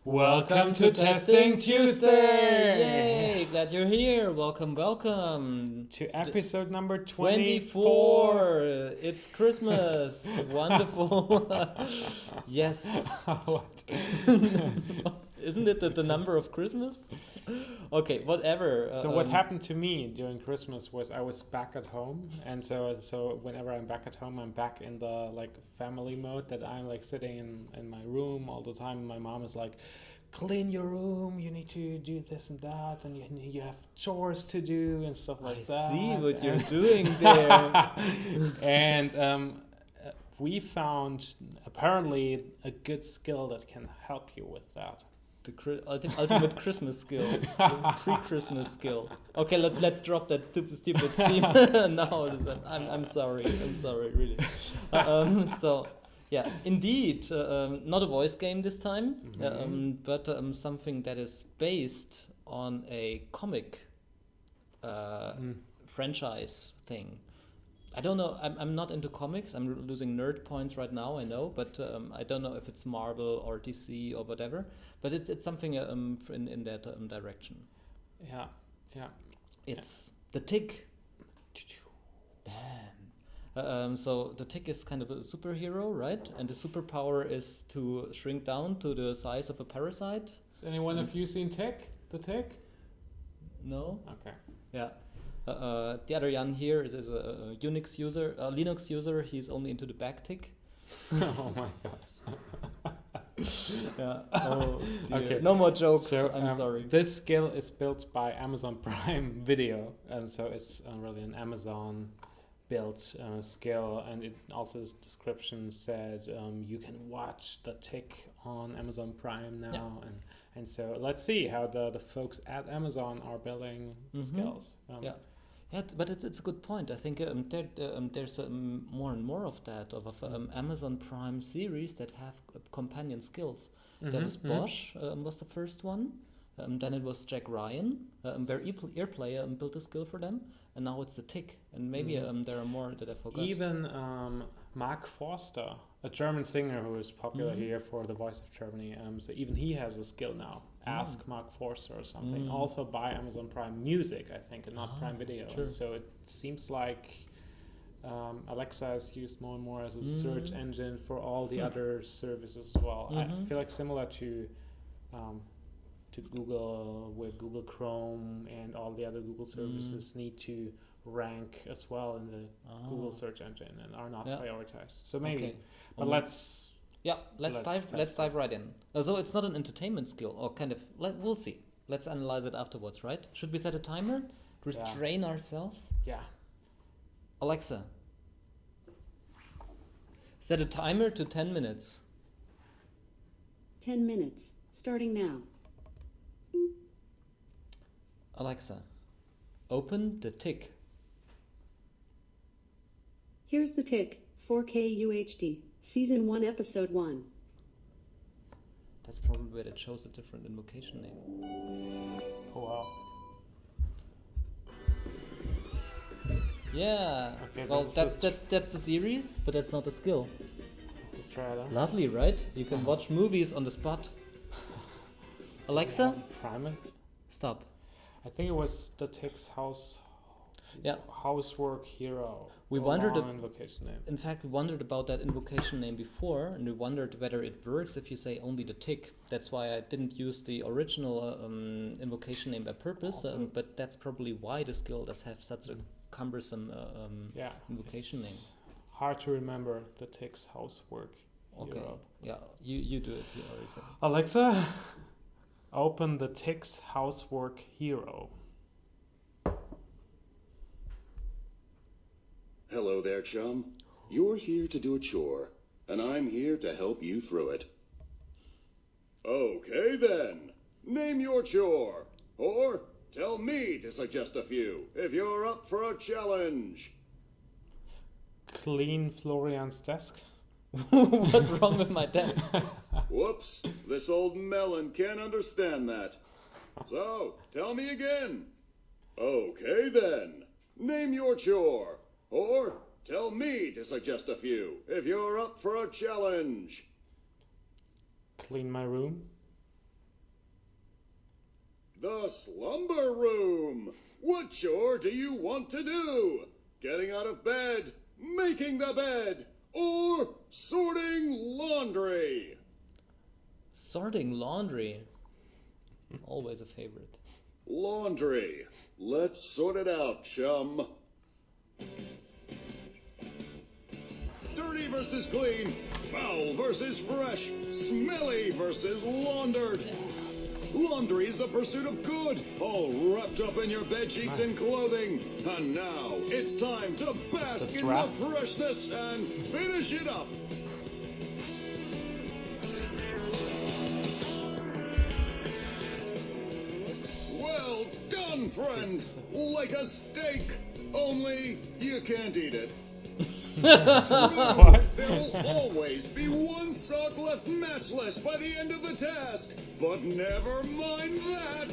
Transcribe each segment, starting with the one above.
Welcome to Testing Tuesday! Yay! Glad you're here. Welcome. To episode number 24. 24. It's Christmas. Wonderful. Yes. What? Isn't it the number of Christmas? Okay, whatever. So what happened to me during Christmas was I was back at home, and so whenever I'm back at home, I'm back in the family mode that I'm sitting in my room all the time. My mom is like, clean your room, you need to do this and that, and you have chores to do and stuff like that. I see what you're doing there. And we found apparently a good skill that can help you with that. The ultimate Christmas skill, the pre-Christmas skill. Okay, let's drop that stupid theme. No, I'm sorry, really. So, yeah, indeed, not a voice game this time, but something that is based on a comic franchise thing. I don't know. I'm not into comics. I'm losing nerd points right now. I know, but I don't know if it's Marvel or DC or whatever. But it's something in that direction. Yeah. It's The Tick. Bam. So The Tick is kind of a superhero, right? And the superpower is to shrink down to the size of a parasite. Has anyone of you seen The Tick? No. Okay. Yeah. The other Jan here is a Unix user, a Linux user. He's only into the backtick. Oh my god. Yeah. Oh, dear. Okay. No more jokes. So, I'm sorry. This skill is built by Amazon Prime Video, and so it's really an Amazon built skill, and it also its description said you can watch The Tick on Amazon Prime now, and so let's see how the folks at Amazon are building skills. Yeah, but it's a good point. I think there's more and more of that of Amazon Prime series that have companion skills. There was Bosch was the first one. Then it was Jack Ryan, where Airplay built a skill for them, and now it's The Tick. And maybe there are more that I forgot. Even Mark Forster, a German singer who is popular here for The Voice of Germany, so even he has a skill now. Ask Mark Forster or something. Also by Amazon Prime Music, I think, and not Prime Video. Sure. So it seems like Alexa is used more and more as a search engine for all the other services as well. I feel like similar to Google, where Google Chrome and all the other Google services need to rank as well in the Google search engine and are not prioritized. So maybe, Okay. but let's dive right in. So it's not an entertainment skill, or kind of. We'll see. Let's analyze it afterwards, right? Should we set a timer to restrain ourselves? Yeah. Alexa, set a timer to 10 minutes. 10 minutes, starting now. Alexa, open The Tick. Here's The Tick, 4K UHD, Season 1, Episode 1. That's probably where it shows a different invocation name. Oh wow. Yeah. Okay, well, that's that's the series, but that's not a skill. It's a trailer. Lovely, right? You can watch movies on the spot. Alexa, Prime. stop. I think it was The Tick's Housework Hero. We a wondered long invocation name. In fact, we wondered about that invocation name before, and we wondered whether it works if you say only The Tick. That's why I didn't use the original invocation name by purpose, but that's probably why the skill does have such a cumbersome invocation name. Hard to remember The Tick's Housework Okay, Hero. yeah, you do it. You already said it. Alexa, open The Tick's Housework Hero. Hello there, chum. You're here to do a chore, and I'm here to help you through it. Okay then, name your chore, or tell me to suggest a few if you're up for a challenge. Clean Florian's desk. What's wrong with my desk? Whoops, this old melon can't understand that. So, tell me again. Okay then, name your chore, or tell me to suggest a few if you're up for a challenge. Clean my room. The slumber room. What chore do you want to do? Getting out of bed, making the bed, or sorting laundry? Sorting laundry. Always a favorite. Laundry. Let's sort it out, chum. Dirty versus clean. Foul versus fresh. Smelly versus laundered. Laundry is the pursuit of good, all wrapped up in your bed sheets and clothing. And now it's time to bask this in rap? the freshness and finish it up. Well done, friend. Like a steak, only you can't eat it. What? There will always be one sock left matchless by the end of the task, but never mind that.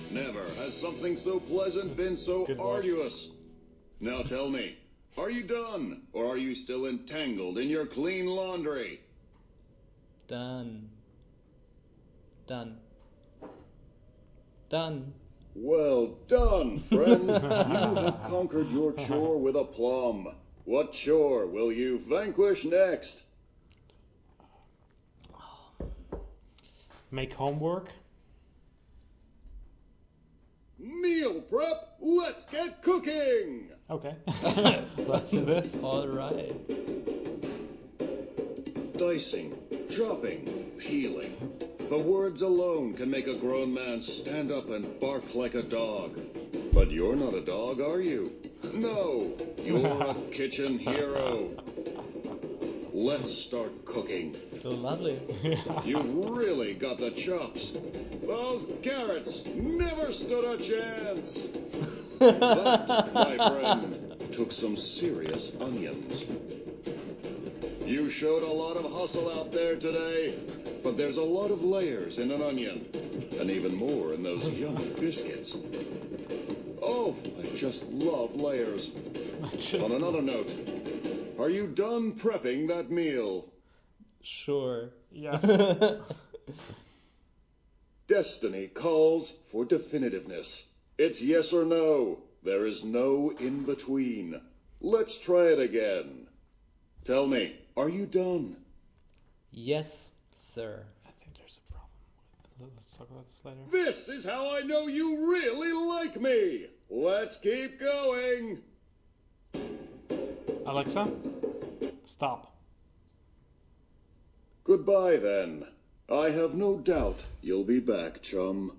Never has something so pleasant been so Good voice. arduous. Now tell me, are you done, or are you still entangled in your clean laundry? Done. Done. Done. Well done, friend. You have conquered your chore with aplomb. What chore will you vanquish next? Make homework. Meal prep. Let's get cooking. Okay. Let's do this. All right. Dicing, chopping, peeling. The words alone can make a grown man stand up and bark like a dog. But you're not a dog, are you? No, you're a kitchen hero. Let's start cooking. So lovely. You've really got the chops. Those carrots never stood a chance. That, my friend, took some serious onions. You showed a lot of hustle out there today, but there's a lot of layers in an onion, and even more in those yummy biscuits. Oh, I just love layers. On another note, are you done prepping that meal? Sure. Yes. Destiny calls for definitiveness. It's yes or no. There is no in between. Let's try it again. Tell me, are you done? Yes, sir. I think there's a problem. Let's talk about this later. This is how I know you really like me. Let's keep going. Alexa, stop. Goodbye then. I have no doubt you'll be back, chum.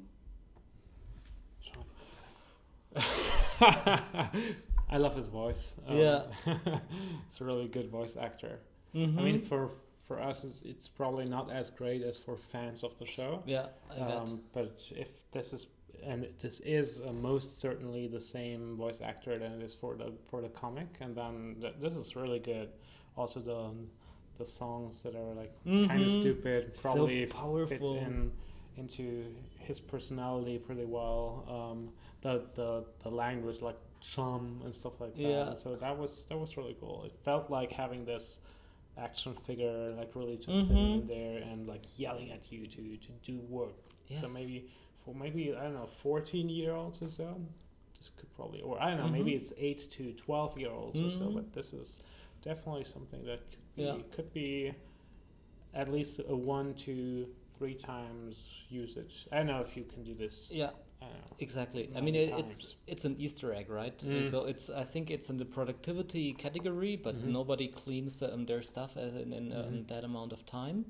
I love his voice. Yeah. It's a really good voice actor. Mm-hmm. I mean, for us, it's probably not as great as for fans of the show. Yeah, I bet. But if this is, and this is most certainly the same voice actor than it is for the comic, and then this is really good. Also the songs that are like kind of stupid probably So powerful. fit into his personality pretty well. The language like chum and stuff like that. Yeah. So that was really cool. It felt like having this action figure like really just sitting in there and like yelling at you to do work. Yes. So maybe I don't know 14-year-olds or so. This could probably, or I don't know, maybe it's 8 to 12-year-olds or so. But this is definitely something that could be at least a 1 to 3 times usage. I don't know if you can do this. Yeah. I don't know. Exactly. I many mean, times. it's an Easter egg, right? And so I think it's in the productivity category, but nobody cleans their stuff in that amount of time.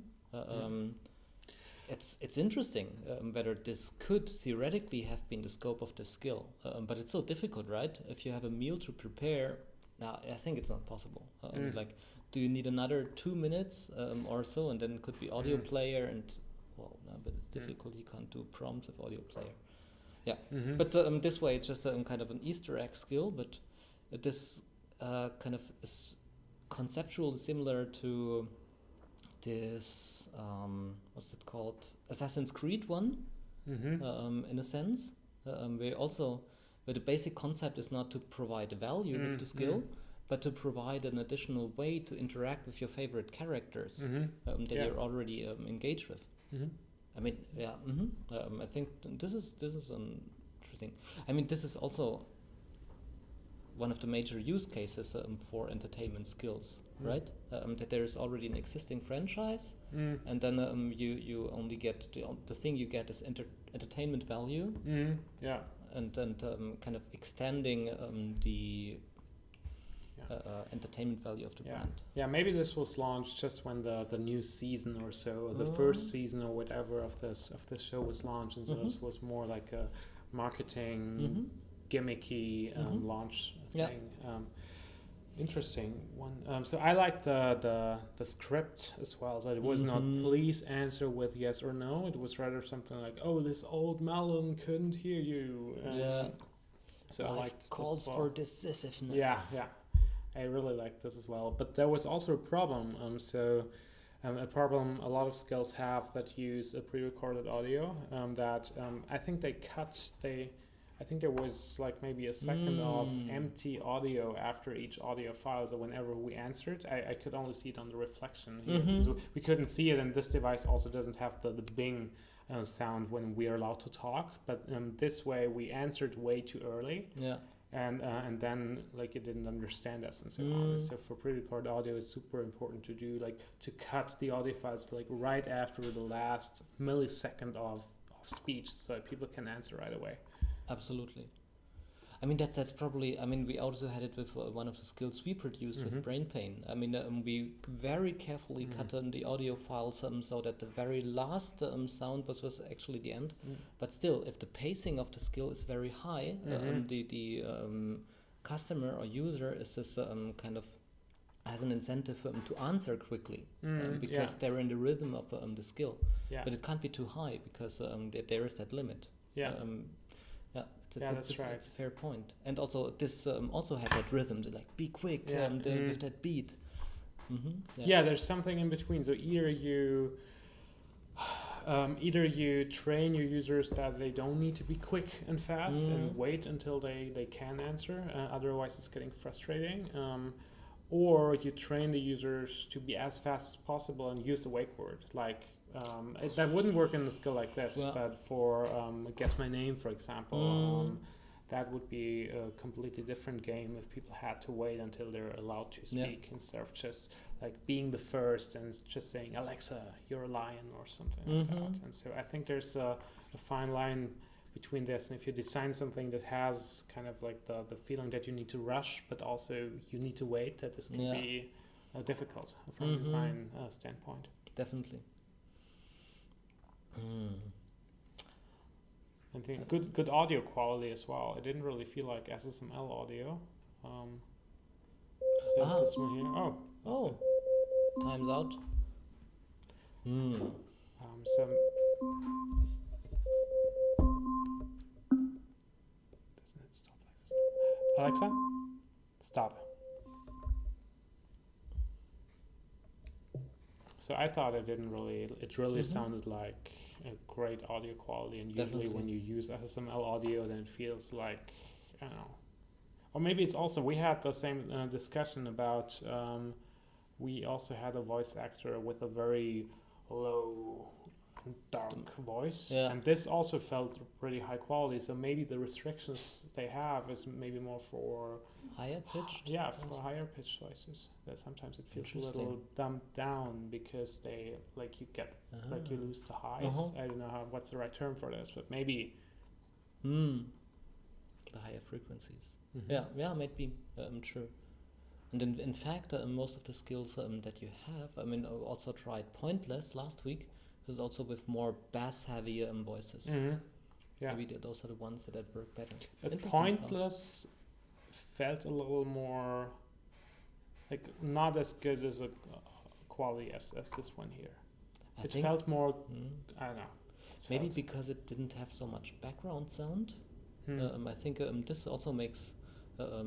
It's interesting whether this could theoretically have been the scope of the skill, but it's so difficult, right? If you have a meal to prepare, now I think it's not possible. Like, do you need another 2 minutes or so, and then it could be audio player and well, no, but it's difficult. You can't do prompts with audio player. Yeah, but this way it's just kind of an Easter egg skill, but this kind of is conceptually similar to this what's it called, Assassin's Creed one, in a sense, where the basic concept is not to provide value with the skill, but to provide an additional way to interact with your favorite characters that Yeah. you're already engaged with. Mm-hmm. I mean, yeah. I think this is interesting. I mean, this is also one of the major use cases for entertainment skills, right? That there is already an existing franchise, and then you only get the thing you get is entertainment value, Yeah. and then kind of extending the entertainment value of the brand. Yeah, maybe this was launched just when the new season or so, or the first season or whatever of this show was launched, and so this was more like a marketing gimmicky launch thing. Interesting one. So I like the script as well. So it was not please answer with yes or no. It was rather something like, oh, this old melon couldn't hear you. So I liked calls this as well. for decisiveness. Yeah. I really like this as well. But there was also a problem. A problem a lot of skills have that use a pre-recorded audio that I think I think there was like maybe a second of empty audio after each audio file. So whenever we answered, I could only see it on the reflection here. So we couldn't see it, and this device also doesn't have the bing sound when we are allowed to talk. But this way we answered way too early. Yeah. And then like it didn't understand us and so on. So for pre-recorded audio, it's super important to do like to cut the audio files like right after the last millisecond of speech, so that people can answer right away. Absolutely. I mean, that's probably, I mean, we also had it with one of the skills we produced with Brain Pain. I mean, we very carefully cut the audio files so that the very last sound was actually the end. But still, if the pacing of the skill is very high, the customer or user is this kind of has an incentive to answer quickly because they're in the rhythm of the skill. Yeah. But it can't be too high because there is that limit. Yeah. That's right. That's a fair point. And also, this also had that rhythm, like be quick with that beat. There's something in between. So either you train your users that they don't need to be quick and fast and wait until they can answer, otherwise it's getting frustrating. Or you train the users to be as fast as possible and use the wake word. Like that wouldn't work in a skill like this, but for guess my name, for example, that would be a completely different game if people had to wait until they're allowed to speak instead of just like being the first and just saying, Alexa, you're a lion or something like that. And so I think there's a fine line between this, and if you design something that has kind of like the feeling that you need to rush, but also you need to wait, that this can be difficult from a design standpoint. Definitely. I think good audio quality as well. It didn't really feel like SSML audio. This one here. Oh, time's out. Some. Doesn't it stop like this? Alexa, stop. So I thought it didn't really. It really sounded like a great audio quality, and usually when you use SSML audio, then it feels like, I don't know. Or maybe it's also, we had the same discussion about, we also had a voice actor with a very low, dark voice, and this also felt pretty high quality, so maybe the restrictions they have is maybe more for higher pitched for higher pitched voices, that sometimes it feels a little dumbed down because they like you get like you lose the highs. I don't know what's the right term for this, but maybe the higher frequencies. Might be true. And in fact, most of the skills that you have, I mean, I also tried Pointless last week. This is also with more bass-heavy voices. Maybe those are the ones that work better. But Pointless felt a little more, like, not as good as a quality as this one here. It felt more, I don't know. Maybe because it didn't have so much background sound. I think this also makes a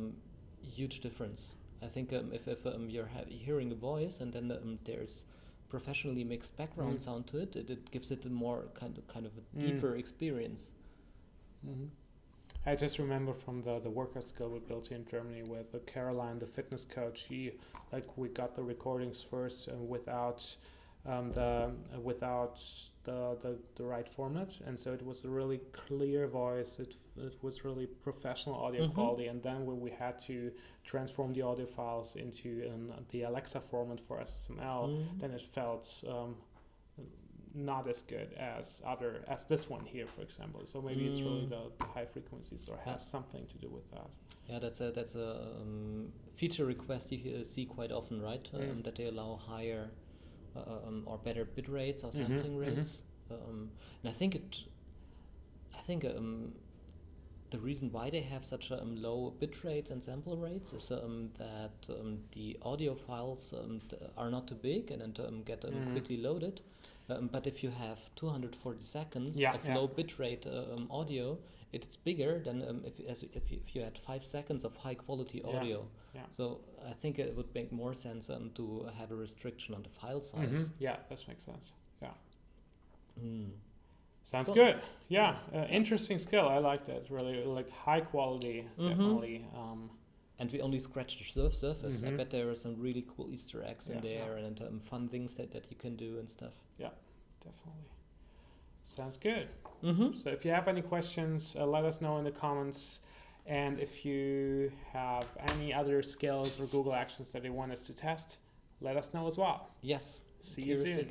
huge difference. I think if you're hearing a voice and then there's professionally mixed background sound to it, it gives it a more kind of a deeper experience. I just remember from the workout skill we built here in Germany with Caroline, the fitness coach. We got the recordings first without the right format, and so it was a really clear voice. It was really professional audio quality, and then when we had to transform the audio files into the Alexa format for SSML, then it felt not as good as this one here, for example. So maybe it's really the high frequencies or has something to do with that. Yeah, that's a feature request you see quite often, right? That they allow higher or better bit rates or sampling rates. And I think the reason why they have such low bit rates and sample rates is that the audio files are not too big and get quickly loaded. But if you have 240 seconds of low bitrate audio, it's bigger than if you had 5 seconds of high quality audio. Yeah. So I think it would make more sense to have a restriction on the file size. Yeah, that makes sense. Yeah. Sounds Cool. good. Yeah, interesting skill. I like that. Really, like high quality, definitely. And we only scratched the surface. I bet there are some really cool Easter eggs in there and fun things that you can do and stuff. Yeah, definitely. Sounds good. So if you have any questions, let us know in the comments. And if you have any other skills or Google Actions that you want us to test, let us know as well. Yes. See you soon.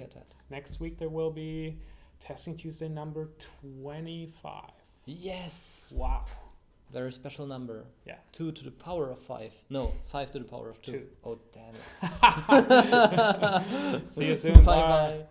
Next week there will be Testing Tuesday number 25. Yes. Wow. Very special number. Yeah. 2 to the power of 5. No, 5 to the power of 2. Oh, damn it. See you soon. Bye.